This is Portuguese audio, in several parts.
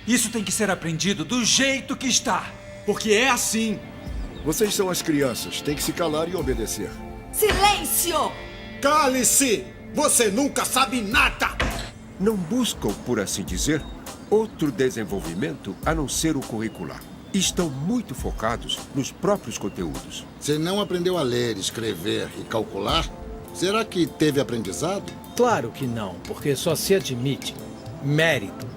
Isso tem que ser aprendido do jeito que está. Porque é assim. Vocês são as crianças, têm que se calar e obedecer. Silêncio! Cale-se! Você nunca sabe nada! Não buscam, por assim dizer, outro desenvolvimento a não ser o curricular. Estão muito focados nos próprios conteúdos. Você não aprendeu a ler, escrever e calcular? Será que teve aprendizado? Claro que não, porque só se admite mérito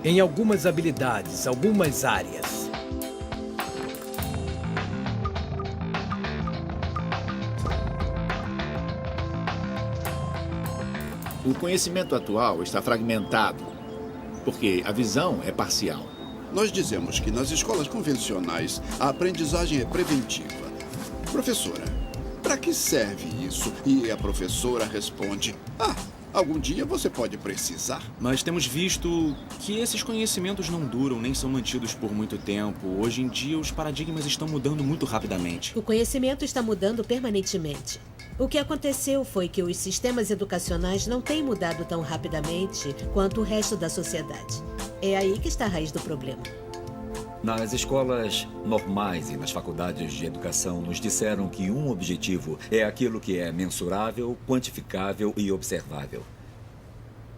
em algumas habilidades, algumas áreas. O conhecimento atual está fragmentado, porque a visão é parcial. Nós dizemos que nas escolas convencionais a aprendizagem é preventiva. Professora, para que serve isso? E a professora responde: algum dia você pode precisar. Mas temos visto que esses conhecimentos não duram nem são mantidos por muito tempo. Hoje em dia, os paradigmas estão mudando muito rapidamente. O conhecimento está mudando permanentemente. O que aconteceu foi que os sistemas educacionais não têm mudado tão rapidamente quanto o resto da sociedade. É aí que está a raiz do problema. Nas escolas normais e nas faculdades de educação, nos disseram que um objetivo é aquilo que é mensurável, quantificável e observável.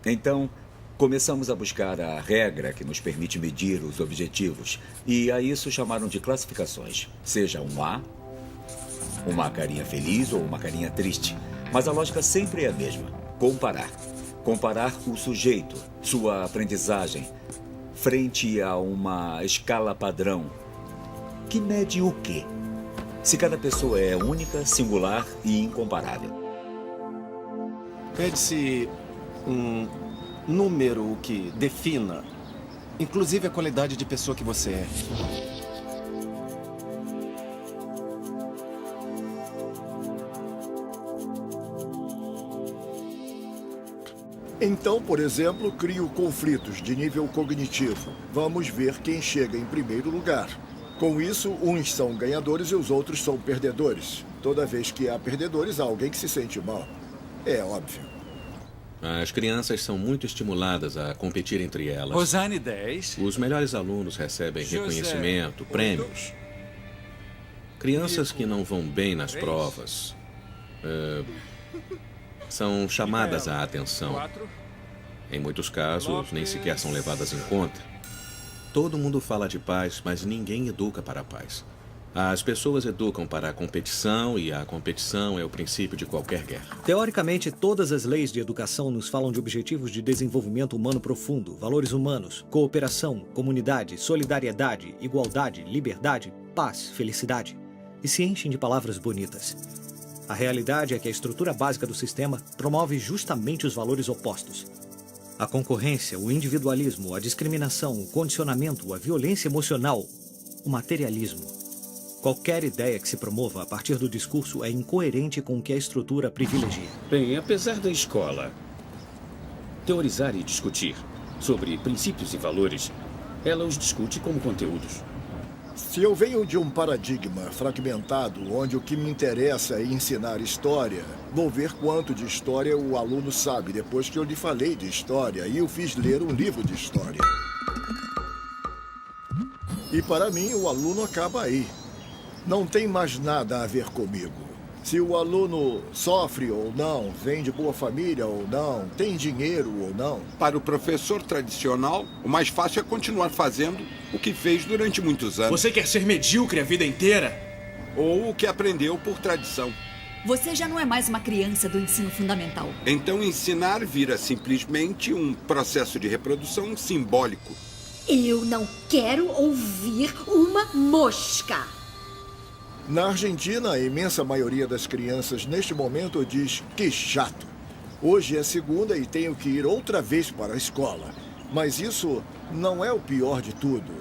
Então, começamos a buscar a regra que nos permite medir os objetivos. E a isso chamaram de classificações. Seja um A, uma carinha feliz ou uma carinha triste. Mas a lógica sempre é a mesma. Comparar. Comparar o sujeito, sua aprendizagem, frente a uma escala padrão, que mede o quê? Se cada pessoa é única, singular e incomparável. Pede-se um número que defina, inclusive a qualidade de pessoa que você é. Então, por exemplo, crio conflitos de nível cognitivo. Vamos ver quem chega em primeiro lugar. Com isso, uns são ganhadores e os outros são perdedores. Toda vez que há perdedores, há alguém que se sente mal. É óbvio. As crianças são muito estimuladas a competir entre elas. Rosane, 10. Os melhores alunos recebem José, reconhecimento, 8. prêmios. Crianças que não vão bem nas provas são chamadas à atenção. 4. Em muitos casos, nem sequer são levadas em conta. Todo mundo fala de paz, mas ninguém educa para a paz. As pessoas educam para a competição e a competição é o princípio de qualquer guerra. Teoricamente, todas as leis de educação nos falam de objetivos de desenvolvimento humano profundo, valores humanos, cooperação, comunidade, solidariedade, igualdade, liberdade, paz, felicidade. E se enchem de palavras bonitas. A realidade é que a estrutura básica do sistema promove justamente os valores opostos. A concorrência, o individualismo, a discriminação, o condicionamento, a violência emocional, o materialismo. Qualquer ideia que se promova a partir do discurso é incoerente com o que a estrutura privilegia. Bem, apesar da escola teorizar e discutir sobre princípios e valores, ela os discute como conteúdos. Se eu venho de um paradigma fragmentado, onde o que me interessa é ensinar história, vou ver quanto de história o aluno sabe depois que eu lhe falei de história e o fiz ler um livro de história. E para mim, o aluno acaba aí. Não tem mais nada a ver comigo. Se o aluno sofre ou não, vem de boa família ou não, tem dinheiro ou não. Para o professor tradicional, o mais fácil é continuar fazendo o que fez durante muitos anos. Você quer ser medíocre a vida inteira? Ou o que aprendeu por tradição. Você já não é mais uma criança do ensino fundamental. Então ensinar vira simplesmente um processo de reprodução simbólico. Eu não quero ouvir uma mosca. Na Argentina, a imensa maioria das crianças neste momento diz que chato. Hoje é segunda e tenho que ir outra vez para a escola. Mas isso não é o pior de tudo.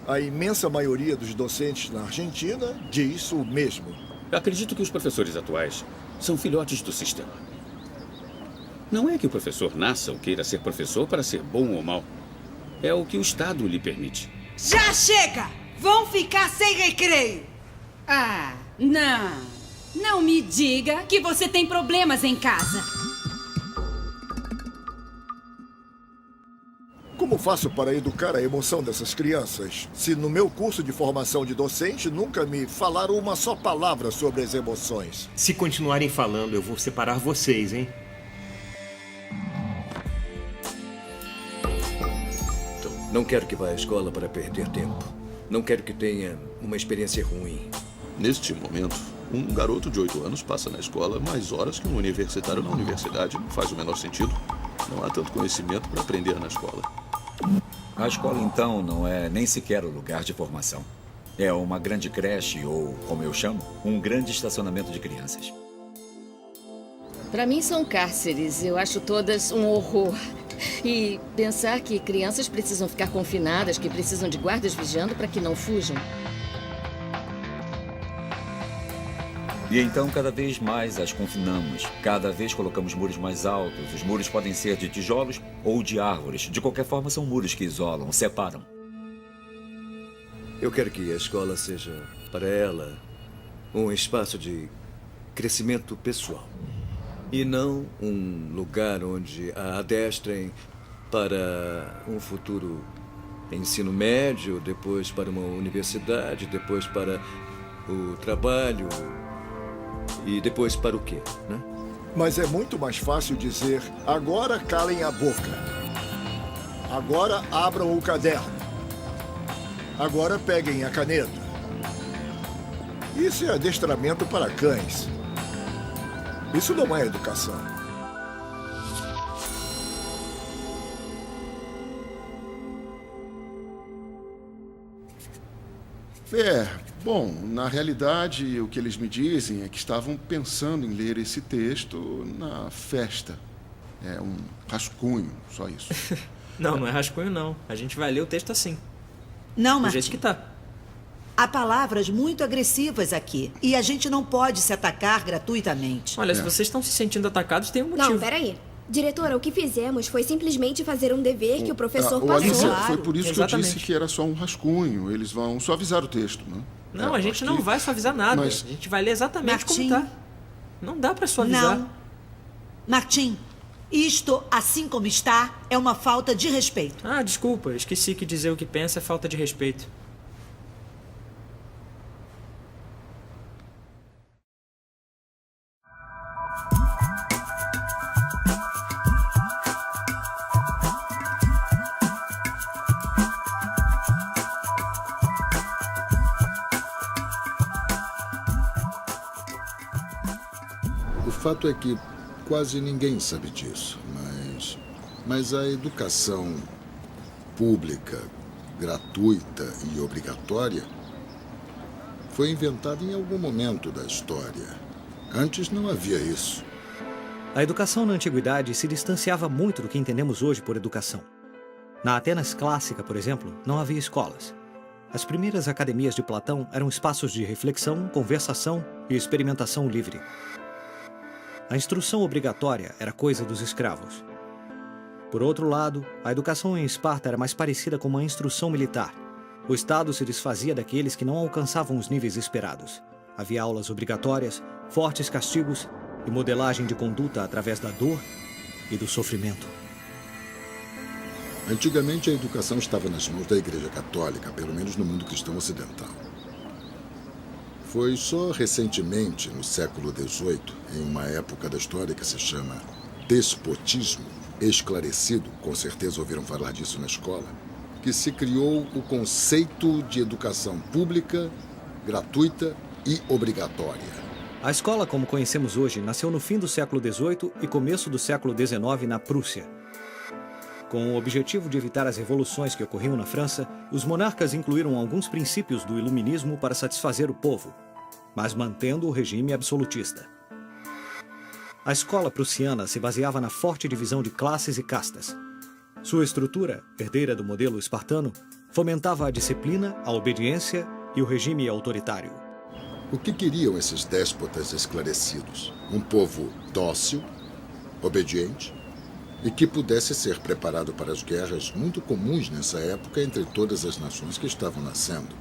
A imensa maioria dos docentes na Argentina diz o mesmo. Acredito que os professores atuais são filhotes do sistema. Não é que o professor nasça ou queira ser professor para ser bom ou mau. É o que o Estado lhe permite. Já chega! Vão ficar sem recreio! Ah, não. Não me diga que você tem problemas em casa. Como faço para educar a emoção dessas crianças, se no meu curso de formação de docente nunca me falaram uma só palavra sobre as emoções? Se continuarem falando, eu vou separar vocês, hein? Não quero que vá à escola para perder tempo. Não quero que tenha uma experiência ruim. Neste momento, um garoto de 8 anos passa na escola mais horas que um universitário na universidade. Não faz o menor sentido. Não há tanto conhecimento para aprender na escola. A escola, então, não é nem sequer o lugar de formação. É uma grande creche ou, como eu chamo, um grande estacionamento de crianças. Para mim são cárceres. Eu acho todas um horror. E pensar que crianças precisam ficar confinadas, que precisam de guardas vigiando para que não fujam. E então, cada vez mais as confinamos. Cada vez colocamos muros mais altos. Os muros podem ser de tijolos ou de árvores. De qualquer forma, são muros que isolam, separam. Eu quero que a escola seja, para ela, um espaço de crescimento pessoal. E não um lugar onde a adestrem para um futuro ensino médio, depois para uma universidade, depois para o trabalho e depois para o quê, né? Mas é muito mais fácil dizer, agora calem a boca. Agora abram o caderno. Agora peguem a caneta. Isso é adestramento para cães. Isso não é educação. Bom, na realidade, o que eles me dizem é que estavam pensando em ler esse texto na festa. É um rascunho, só isso. Não é rascunho, não. A gente vai ler o texto assim. Não, do Martim. jeito que tá. Há palavras muito agressivas aqui. E a gente não pode se atacar gratuitamente. Olha, se vocês estão se sentindo atacados, tem um motivo. Não, peraí. Diretora, o que fizemos foi simplesmente fazer um dever que o professor passou. Alicia, foi por isso que eu Exatamente. disse que era só um rascunho. Eles vão suavizar o texto, né? Não, a gente não vai suavizar nada. Mas- A gente vai ler exatamente Martim. como tá. Não dá pra suavizar. Não. Martim, isto, assim como está, é uma falta de respeito. Ah, desculpa. Esqueci que dizer o que pensa é falta de respeito. O fato é que quase ninguém sabe disso, mas a educação pública, gratuita e obrigatória foi inventada em algum momento da história. Antes não havia isso. A educação na antiguidade se distanciava muito do que entendemos hoje por educação. Na Atenas clássica, por exemplo, não havia escolas. As primeiras academias de Platão eram espaços de reflexão, conversação e experimentação livre. A instrução obrigatória era coisa dos escravos. Por outro lado, a educação em Esparta era mais parecida com uma instrução militar. O Estado se desfazia daqueles que não alcançavam os níveis esperados. Havia aulas obrigatórias, fortes castigos e modelagem de conduta através da dor e do sofrimento. Antigamente, a educação estava nas mãos da Igreja Católica, pelo menos no mundo cristão ocidental. Foi só recentemente, no século XVIII, em uma época da história que se chama despotismo esclarecido, com certeza ouviram falar disso na escola, que se criou o conceito de educação pública, gratuita e obrigatória. A escola, como conhecemos hoje, nasceu no fim do século XVIII e começo do século XIX na Prússia. Com o objetivo de evitar as revoluções que ocorriam na França, os monarcas incluíram alguns princípios do iluminismo para satisfazer o povo, mas mantendo o regime absolutista. A escola prussiana se baseava na forte divisão de classes e castas. Sua estrutura, herdeira do modelo espartano, fomentava a disciplina, a obediência e o regime autoritário. O que queriam esses déspotas esclarecidos? Um povo dócil, obediente e que pudesse ser preparado para as guerras muito comuns nessa época entre todas as nações que estavam nascendo.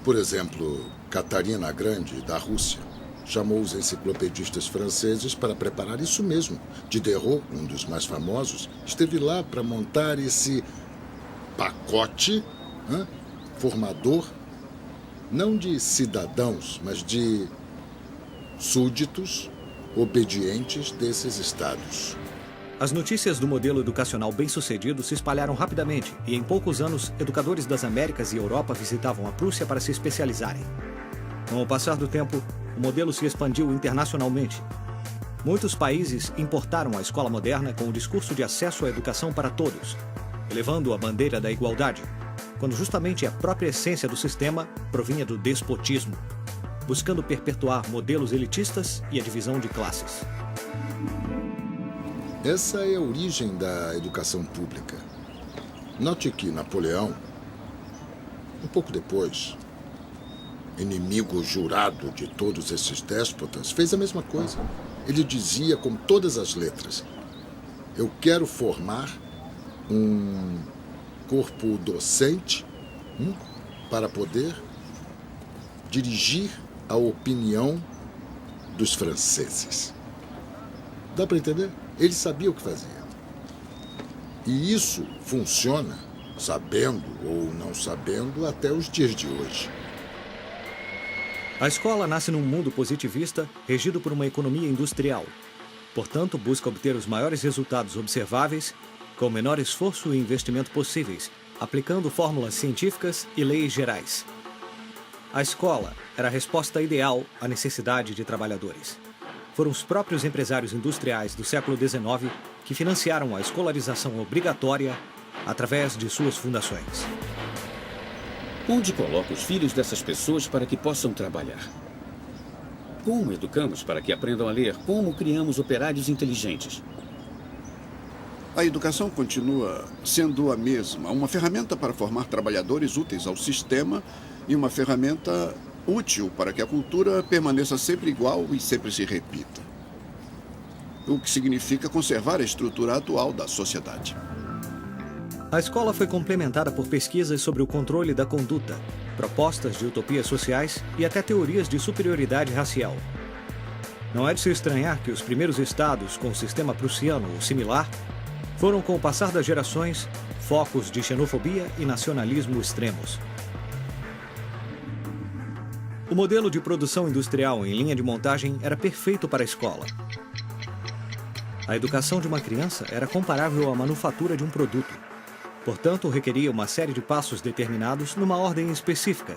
Por exemplo, Catarina a Grande, da Rússia, chamou os enciclopedistas franceses para preparar isso mesmo. Diderot, um dos mais famosos, esteve lá para montar esse pacote formador, não de cidadãos, mas de súditos obedientes desses estados. As notícias do modelo educacional bem-sucedido se espalharam rapidamente e, em poucos anos, educadores das Américas e Europa visitavam a Prússia para se especializarem. Com o passar do tempo, o modelo se expandiu internacionalmente. Muitos países importaram a escola moderna com o discurso de acesso à educação para todos, elevando a bandeira da igualdade, quando justamente a própria essência do sistema provinha do despotismo, buscando perpetuar modelos elitistas e a divisão de classes. Essa é a origem da educação pública. Note que Napoleão, um pouco depois, inimigo jurado de todos esses déspotas, fez a mesma coisa. Ele dizia com todas as letras: eu quero formar um corpo docente para poder dirigir a opinião dos franceses. Dá para entender? Ele sabia o que fazia. E isso funciona, sabendo ou não sabendo, até os dias de hoje. A escola nasce num mundo positivista, regido por uma economia industrial. Portanto, busca obter os maiores resultados observáveis, com o menor esforço e investimento possíveis, aplicando fórmulas científicas e leis gerais. A escola era a resposta ideal à necessidade de trabalhadores. Foram os próprios empresários industriais do século XIX que financiaram a escolarização obrigatória através de suas fundações. Onde coloca os filhos dessas pessoas para que possam trabalhar? Como educamos para que aprendam a ler? Como criamos operários inteligentes? A educação continua sendo a mesma, uma ferramenta para formar trabalhadores úteis ao sistema e uma ferramenta útil para que a cultura permaneça sempre igual e sempre se repita. O que significa conservar a estrutura atual da sociedade. A escola foi complementada por pesquisas sobre o controle da conduta, propostas de utopias sociais e até teorias de superioridade racial. Não é de se estranhar que os primeiros estados com o sistema prussiano ou similar foram, com o passar das gerações, focos de xenofobia e nacionalismo extremos. O modelo de produção industrial em linha de montagem era perfeito para a escola. A educação de uma criança era comparável à manufatura de um produto. Portanto, requeria uma série de passos determinados numa ordem específica,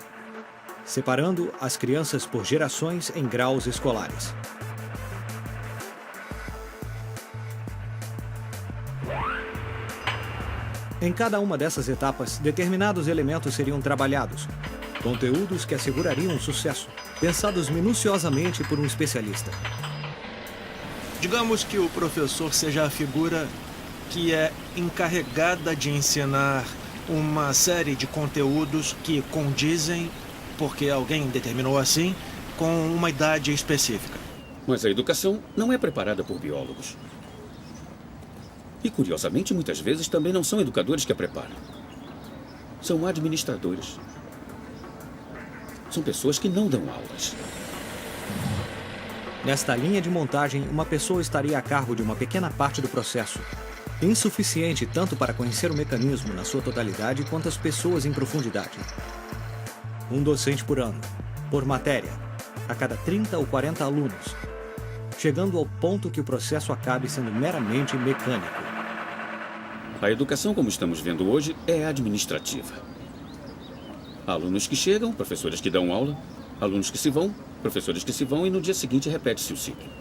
separando as crianças por gerações em graus escolares. Em cada uma dessas etapas, determinados elementos seriam trabalhados, conteúdos que assegurariam o sucesso, pensados minuciosamente por um especialista. Digamos que o professor seja a figura que é encarregada de ensinar uma série de conteúdos que condizem, porque alguém determinou assim, com uma idade específica. Mas a educação não é preparada por biólogos. E, curiosamente, muitas vezes também não são educadores que a preparam. São administradores. São pessoas que não dão aulas. Nesta linha de montagem, uma pessoa estaria a cargo de uma pequena parte do processo, insuficiente tanto para conhecer o mecanismo na sua totalidade quanto as pessoas em profundidade. Um docente por ano, por matéria, a cada 30 ou 40 alunos, chegando ao ponto que o processo acabe sendo meramente mecânico. A educação, como estamos vendo hoje, é administrativa. Alunos que chegam, professores que dão aula, alunos que se vão, professores que se vão e no dia seguinte repete-se o ciclo.